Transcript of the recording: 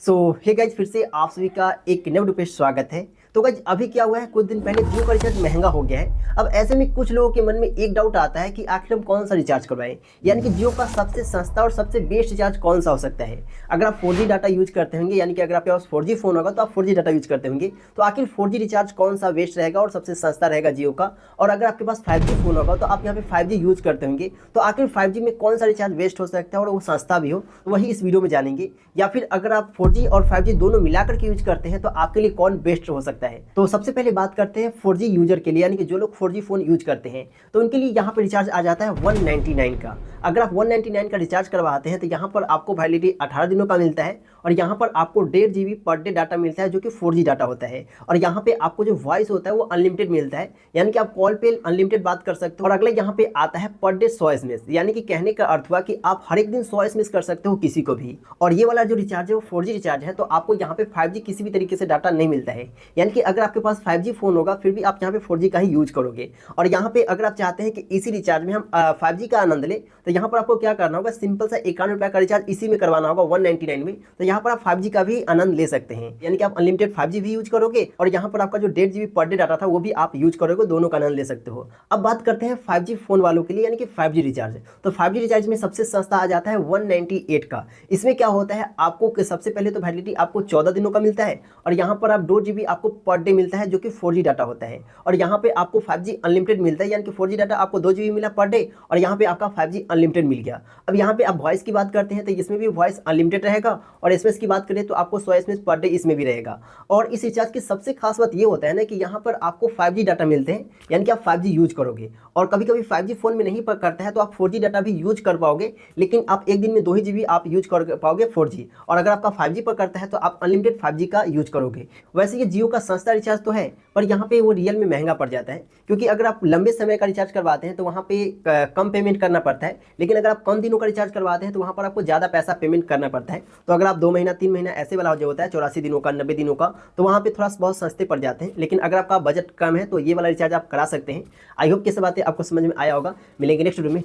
Hey guys, फिर से आप सभी का एक नए वीडियो पे स्वागत है। तो गाइज अभी क्या हुआ है, कुछ दिन पहले जियो का रिचार्ज महंगा हो गया है। अब ऐसे में कुछ लोगों के मन में एक डाउट आता है कि आखिर हम कौन सा रिचार्ज करवाएं, यानी कि जियो का सबसे सस्ता और सबसे बेस्ट रिचार्ज कौन सा हो सकता है। अगर आप 4G डाटा यूज करते होंगे, यानी कि अगर आपके पास 4G फोन होगा तो आप 4G डाटा यूज करते होंगे, तो आखिर 4G रिचार्ज कौन सा बेस्ट रहेगा और सबसे सस्ता रहेगा जियो का। और अगर आपके पास 5G फोन होगा तो आप यहाँ पे 5G यूज करते होंगे, तो आखिर 5G में कौन सा रिचार्ज बेस्ट हो सकता है और वो सस्ता भी हो, तो वही इस वीडियो में जानेंगे। या फिर अगर आप 4G और 5G दोनों मिलाकर के यूज करते हैं तो आपके लिए कौन बेस्ट हो सकता है। तो सबसे पहले बात करते हैं 4G यूजर के लिए, यानी कि जो लोग 4G फोन यूज करते हैं तो उनके लिए यहाँ पर रिचार्ज आ जाता है 199 का। अगर आप 199 का रिचार्ज करवाते हैं तो यहाँ पर आपको वैलिडिटी 18 दिनों का मिलता है और यहाँ पर आपको 1.5 GB पर डे डाटा मिलता है, जो कि 4G डाटा होता है। और यहाँ पे आपको जो वॉइस होता है वो अनलिमिटेड मिलता है, यानी कि आप कॉल पे अनलिमिटेड बात कर सकते हो। और अगले यहाँ पे आता है पर डे 100 SMS, यानी कि कहने का अर्थ हुआ कि आप हर एक दिन 100 SMS कर सकते हो किसी को भी। और ये वाला जो रिचार्ज है वो 4G रिचार्ज है, तो आपको यहाँ पे 5G किसी भी तरीके से डाटा नहीं मिलता है। यानी कि अगर आपके पास 5G फोन होगा फिर भी आप यहाँ पे 4G का ही यूज करोगे। और यहाँ पे अगर आप चाहते हैं कि इसी रिचार्ज में हम 5G का आनंद ले, तो यहाँ पर आपको क्या करना होगा, सिंपल सा 51 रुपये का रिचार्ज इसी में करवाना होगा 199 में। तो यहाँ पर आप 5G का भी आनंद ले सकते हैं, यानी कि आप अनलिमिटेड 5G भी यूज करोगे और यहाँ पर आपका जो 1.5 GB पर डे डाटा था वो भी आप यूज करोगे, दोनों का आनंद ले सकते हो। अब बात करते हैं 5G फोन वालों के लिए, यानी कि 5G रिचार्ज। तो 5G रिचार्ज में सबसे सस्ता आ जाता है 198 का। इसमें क्या होता है, आपको सबसे पहले तो वैलिडिटी आपको 14 दिनों का मिलता है और यहाँ पर आप 2 GB आपको पर डे मिलता है, जो कि 4G डाटा होता है। और यहाँ पे आपको 5G अनलिमिटेड मिलता है, यानी कि 4G डाटा आपको 2 GB मिला पर डे और यहाँ पे आपका 5G अनलिमिटेड मिल गया। अब यहाँ पे आप वॉइस की बात करते हैं तो इसमें भी वॉइस अनलिमिटेड रहेगा और SMS की बात करें तो आपको 100 SMS पर डे इसमें भी रहेगा। और इस रिचार्ज की सबसे खास बात ये होता है ना कि यहाँ पर आपको 5G डाटा मिलते हैं, यानी कि आप 5G यूज करोगे। और कभी कभी 5G फोन में नहीं करता है तो आप 4G डाटा भी यूज कर पाओगे, लेकिन आप एक दिन में 2 ही GB आप यूज कर पाओगे 4G। और अगर आपका 5G पर करता है तो आप अनलिमिटेड 5G का यूज करोगे। वैसे ये जियो का सस्ता रिचार्ज तो है, पर यहाँ पे वो रियल में महंगा पड़ जाता है, क्योंकि अगर आप लंबे समय का रिचार्ज करवाते हैं तो वहाँ पे कम पेमेंट करना पड़ता है, लेकिन अगर आप कम दिनों का रिचार्ज करवाते हैं तो वहाँ पर आपको ज़्यादा पैसा पेमेंट करना पड़ता है। तो अगर आप 2 महीना 3 महीना ऐसे वाला जो होता है 84 दिनों का 90 दिनों का, तो वहाँ पे थोड़ा बहुत सस्ते पड़ जाते हैं। लेकिन अगर आपका बजट कम है तो ये वाला रिचार्ज आप करा सकते हैं। आई होप कि सब बातें आपको समझ में आया होगा। मिलेंगे नेक्स्ट वीडियो में।